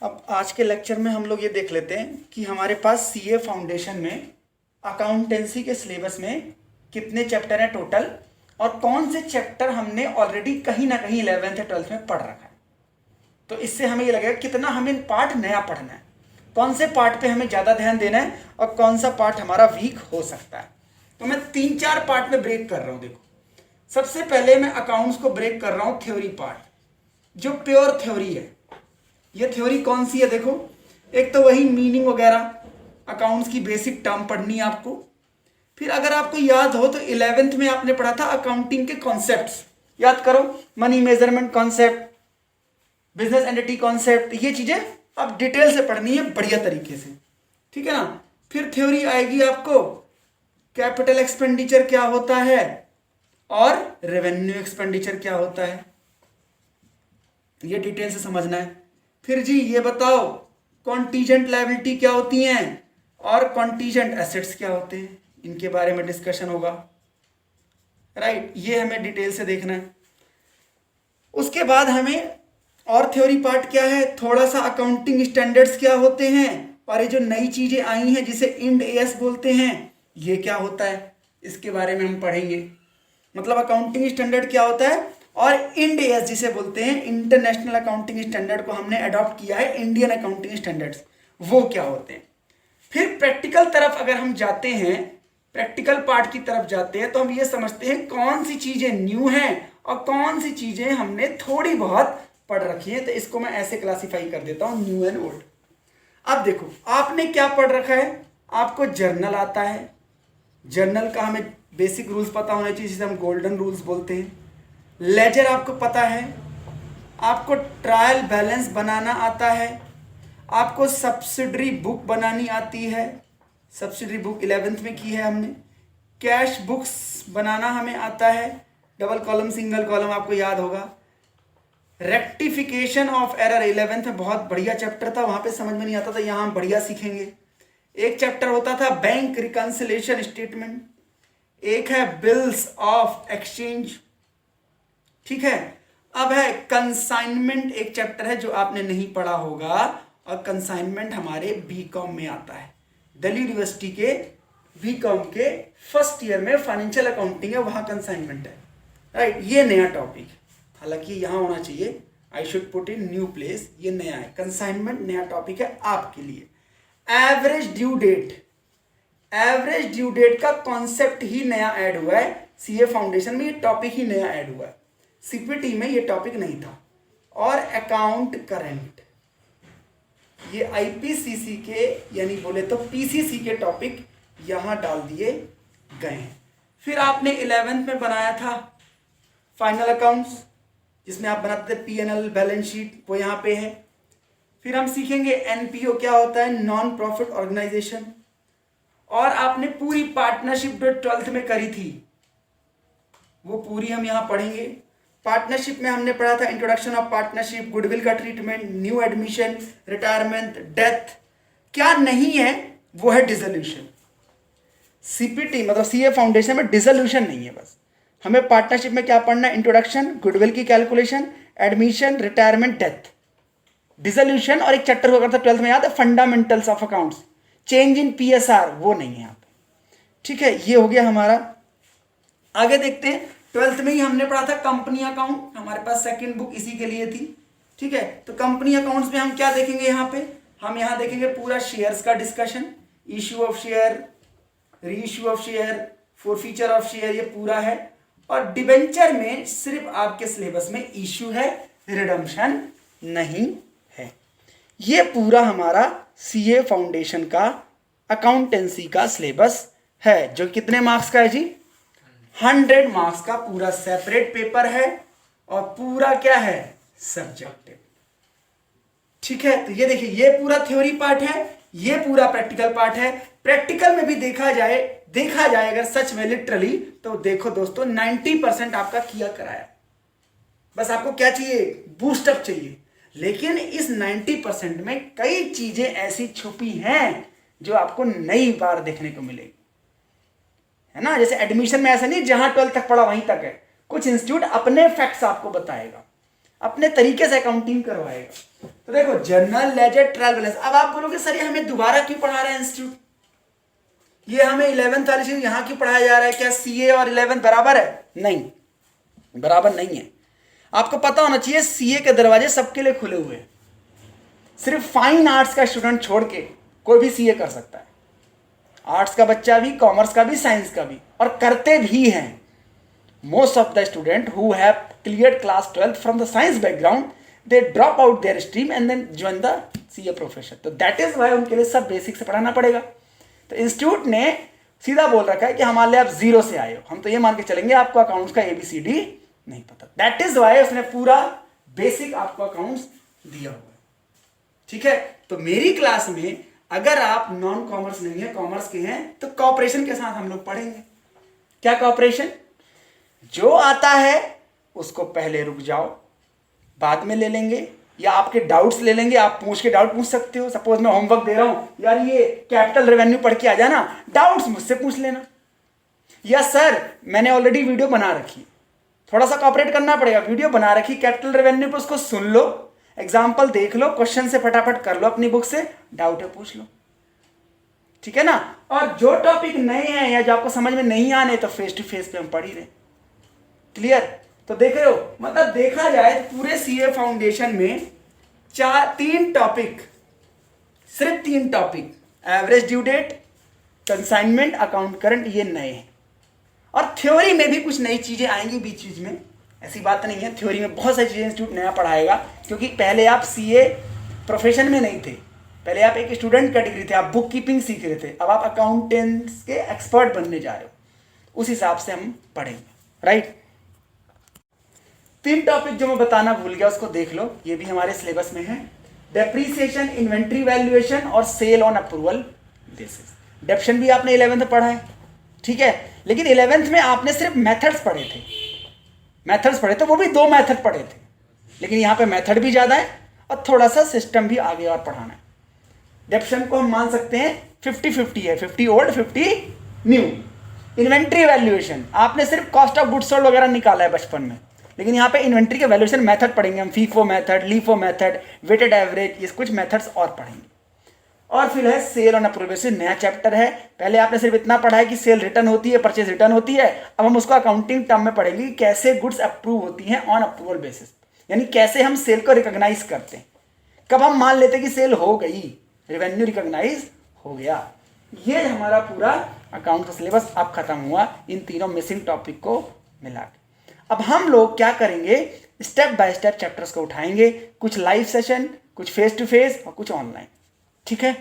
अब आज के लेक्चर में हम लोग ये देख लेते हैं कि हमारे पास सीए फाउंडेशन में अकाउंटेंसी के सिलेबस में कितने चैप्टर हैं टोटल, और कौन से चैप्टर हमने ऑलरेडी कहीं ना कहीं 11th या 12th में पढ़ रखा है। तो इससे हमें ये लगेगा कितना हमें पार्ट नया पढ़ना है, कौन से पार्ट पे हमें ज़्यादा ध्यान देना है और कौन सा पार्ट हमारा वीक हो सकता है। तो मैं 3-4 पार्ट में ब्रेक कर रहा हूँ। देखो, सबसे पहले मैं अकाउंट्स को ब्रेक कर रहा हूँ थ्योरी पार्ट, जो प्योर थ्योरी है। ये थ्योरी कौन सी है? देखो, एक तो वही मीनिंग वगैरह, अकाउंट्स की बेसिक टर्म पढ़नी है आपको। फिर अगर आपको याद हो तो 11th में आपने पढ़ा था अकाउंटिंग के कॉन्सेप्ट्स, याद करो, money measurement concept, business entity concept, ये चीजें अब डिटेल से पढ़नी है बढ़िया तरीके से, ठीक है ना। फिर थ्योरी आएगी आपको कैपिटल एक्सपेंडिचर क्या होता है और रेवेन्यू एक्सपेंडिचर क्या होता है, ये डिटेल से समझना है। फिर जी ये बताओ कॉन्टीजेंट लायबिलिटी क्या होती हैं और कॉन्टीजेंट एसेट्स क्या होते हैं, इनके बारे में डिस्कशन होगा, राइट। ये हमें डिटेल से देखना है। उसके बाद हमें और थ्योरी पार्ट क्या है, थोड़ा सा अकाउंटिंग स्टैंडर्ड्स क्या होते हैं, और ये जो नई चीजें आई हैं जिसे इंड एएस बोलते हैं, ये क्या होता है, इसके बारे में हम पढ़ेंगे। मतलब अकाउंटिंग स्टैंडर्ड क्या होता है और इंड एएस जिसे बोलते हैं, इंटरनेशनल अकाउंटिंग स्टैंडर्ड को हमने अडॉप्ट किया है, इंडियन अकाउंटिंग स्टैंडर्ड्स, वो क्या होते हैं। फिर प्रैक्टिकल तरफ अगर हम जाते हैं, प्रैक्टिकल पार्ट की तरफ जाते हैं, तो हम ये समझते हैं कौन सी चीजें न्यू हैं और कौन सी चीजें हमने थोड़ी बहुत पढ़ रखी है। तो इसको मैं ऐसे क्लासिफाई कर देता हूं, न्यू एंड ओल्ड। अब देखो, आपने क्या पढ़ रखा है, आपको जर्नल आता है, जर्नल का हमें बेसिक रूल्स पता होने चाहिए जिसे हम गोल्डन रूल्स बोलते हैं। लेजर आपको पता है, आपको ट्रायल बैलेंस बनाना आता है, आपको सब्सिडरी बुक बनानी आती है, सब्सिडरी बुक 11th में की है हमने। कैश बुक्स बनाना हमें आता है, डबल कॉलम सिंगल कॉलम आपको याद होगा। रेक्टिफिकेशन ऑफ एरर 11th में बहुत बढ़िया चैप्टर था, वहां पे समझ में नहीं आता था, यहां हम बढ़िया सीखेंगे। एक चैप्टर होता था बैंक रिकंसिलेशन स्टेटमेंट, एक है बिल्स ऑफ एक्सचेंज, ठीक है। अब है कंसाइनमेंट, एक चैप्टर है जो आपने नहीं पढ़ा होगा, और कंसाइनमेंट हमारे बीकॉम में आता है, दिल्ली यूनिवर्सिटी के बीकॉम के फर्स्ट ईयर में फाइनेंशियल अकाउंटिंग है, वहां कंसाइनमेंट है, राइट। ये नया टॉपिक, हालांकि यहां होना चाहिए, I should put in new place, ये नया है, कंसाइनमेंट नया टॉपिक है आपके लिए। Average due date, average due date का कॉन्सेप्ट ही नया ऐड हुआ है सीए फाउंडेशन में, ये टॉपिक ही नया ऐड हुआ है, सीपीटी में ये टॉपिक नहीं था। और अकाउंट करंट, ये आईपीसीसी के यानी बोले तो पीसीसी के टॉपिक यहां डाल दिए गए हैं। फिर आपने 11th में बनाया था फाइनल अकाउंट्स, जिसमें आप बनाते थे पीएनएल बैलेंस शीट, वो यहां पे है। फिर हम सीखेंगे एनपीओ क्या होता है, नॉन प्रॉफिट ऑर्गेनाइजेशन। और आपने पूरी पार्टनरशिप जो 12th में करी थी वो पूरी हम यहां पढ़ेंगे। पार्टनरशिप में हमने पढ़ा था इंट्रोडक्शन ऑफ पार्टनरशिप, गुडविल का treatment, new admission, retirement, death. क्या नहीं है वो है डिसोल्यूशन। सीपीटी मतलब सीए फाउंडेशन में डिसोल्यूशन नहीं है, बस हमें पार्टनरशिप में क्या पढ़ना है, इंट्रोडक्शन, गुडविल की calculation, admission, retirement, death, dissolution. और एक चैप्टर हुआ करता 12th में, याद है, fundamentals of accounts, change in PSR, वो नहीं है यहाँ पे, ठीक है। ये हो गया हमारा। आगे देखते हैं, 12th में ही हमने पढ़ा था कंपनी अकाउंट, हमारे पास सेकंड बुक इसी के लिए थी, ठीक है। तो कंपनी अकाउंट्स में हम क्या देखेंगे, यहाँ पे हम यहाँ देखेंगे पूरा शेयर्स का डिस्कशन, इश्यू ऑफ शेयर, री issue of share, forfeiture of share, ये पूरा है। और डिबेंचर में सिर्फ आपके सिलेबस में इश्यू है, रिडम्पशन नहीं है। ये पूरा हमारा सीए फाउंडेशन का अकाउंटेंसी का सिलेबस है, जो कितने मार्क्स का है जी, 100 मार्क्स का पूरा सेपरेट पेपर है, और पूरा क्या है, सब्जेक्टिव, ठीक है। तो ये देखिए, ये पूरा थ्योरी पार्ट है, ये पूरा प्रैक्टिकल पार्ट है। प्रैक्टिकल में भी देखा जाए अगर सच में लिटरली, तो देखो दोस्तों 90% आपका किया कराया, बस आपको क्या चाहिए, बूस्टअप चाहिए। लेकिन इस 90% में कई चीजें ऐसी छुपी हैं जो आपको नई बार देखने को मिलेगी, है ना। जैसे एडमिशन में ऐसा नहीं जहां 12th तक पढ़ा वहीं तक है, कुछ इंस्टीट्यूट अपने फैक्ट्स आपको बताएगा, अपने तरीके से अकाउंटिंग करवाएगा। तो देखो जर्नल लेजर ट्रायल बैलेंस। अब आप बोलोगे सर ये हमें दोबारा क्यों पढ़ा रहे हैं इंस्टीट्यूट, ये हमें 11th वाली चीज यहाँ क्यों पढ़ाया जा रहा है, क्या सीए और 11th बराबर है? नहीं, बराबर नहीं है। आपको पता होना चाहिए सीए के दरवाजे सबके लिए खुले हुए हैं, सिर्फ फाइन आर्ट्स का स्टूडेंट छोड़ के कोई भी सीए कर सकता है। आर्ट्स का बच्चा भी, कॉमर्स का भी, साइंस का भी, और करते भी हैं। Most of the student who have cleared class 12th from the science background, they drop out their stream and then join the CA profession. तो दैट इज वाई उनके लिए सब बेसिक से पढ़ाना पड़ेगा। तो इंस्टीट्यूट ने सीधा बोल रखा है कि हमारे लिए आप जीरो से आए हो, हम तो ये मान के चलेंगे आपको अकाउंट्स का ABCD नहीं पता। दैट इज वाई उसने पूरा बेसिक आपको अकाउंट्स दिया हुआ है। ठीक है, तो मेरी क्लास में अगर आप नॉन कॉमर्स नहीं है, कॉमर्स के हैं, तो कॉपरेशन के साथ हम लोग पढ़ेंगे। क्या कॉपरेशन? जो आता है उसको पहले रुक जाओ, बाद में ले लेंगे, या आपके डाउट्स ले लेंगे। आप पूछ के डाउट पूछ सकते हो। सपोज मैं होमवर्क दे रहा हूं, यार ये कैपिटल रेवेन्यू पढ़ के आ जाना, डाउट्स मुझसे पूछ लेना। या सर मैंने ऑलरेडी वीडियो बना रखी, थोड़ा सा कॉपरेट करना पड़ेगा, वीडियो बना रखी कैपिटल रेवेन्यू पर, उसको सुन लो, एग्जाम्पल देख लो, क्वेश्चन से फटाफट कर लो अपनी बुक से, डाउट है पूछ लो। ठीक है ना। और जो टॉपिक नए हैं या जो आपको समझ में नहीं आने, तो फेस टू फेस पे हम पढ़ ही रहे। क्लियर? तो देख रहे हो, मतलब देखा जाए तो पूरे सीए फाउंडेशन में 3 टॉपिक, सिर्फ 3 topic, average due date, consignment, account current, ये नए हैं। और थ्योरी में भी कुछ नई चीजें आएंगी बीच बीच में, ऐसी बात नहीं है। थ्योरी में बहुत सारी चीजें इंस्टीट्यूट नया पढ़ाएगा, क्योंकि पहले आप सीए प्रोफेशन में नहीं थे, पहले आप एक स्टूडेंट कैटेगरी थे, आप बुक कीपिंग सीख रहे थे, अब आप अकाउंटेंट्स के एक्सपर्ट बनने जा रहे हो, उस हिसाब से हम पढ़ेंगे। राइट? 3 टॉपिक जो मैं बताना भूल गया उसको देख लो, ये भी हमारे सिलेबस में है। डेप्रीसिएशन, इन्वेंट्री वैल्यूएशन और sale on approval basis. Depreciation भी आपने 11th में पढ़ा है, ठीक है, लेकिन 11th में आपने सिर्फ मेथड्स पढ़े थे, तो वो भी 2 मेथड पढ़े थे, लेकिन यहाँ पे मेथड भी ज्यादा है और थोड़ा सा सिस्टम भी आगे और पढ़ाना है। डेप्शन को हम मान सकते हैं 50-50 है, 50 ओल्ड 50 न्यू। इन्वेंट्री वैल्यूएशन आपने सिर्फ कॉस्ट ऑफ गुड्स सोल्ड वगैरह निकाला है बचपन में, लेकिन यहाँ पे इन्वेंट्री के वैल्यूएशन मेथड पढ़ेंगे हम, FIFO method, LIFO method, weighted average, ये कुछ मेथड्स और पढ़ेंगे। और फिर है सेल ऑन अप्रूवल बेसिस, नया चैप्टर है। पहले आपने सिर्फ इतना पढ़ा है कि सेल रिटर्न होती है, परचेज रिटर्न होती है, अब हम उसको अकाउंटिंग टर्म में पढ़ेंगे कि कैसे गुड्स अप्रूव होती हैं ऑन अप्रूवल बेसिस, यानी कैसे हम सेल को रिकॉग्नाइज करते हैं, कब हम मान लेते हैं कि सेल हो गई, रेवेन्यू रिकॉग्नाइज हो गया। ये हमारा पूरा अकाउंट का सिलेबस अब खत्म हुआ इन तीनों मिसिंग टॉपिक को मिला के। अब हम लोग क्या करेंगे, स्टेप बाय स्टेप चैप्टर्स को उठाएंगे, कुछ लाइव सेशन, कुछ फेस टू फेस और कुछ ऑनलाइन। ठीक है।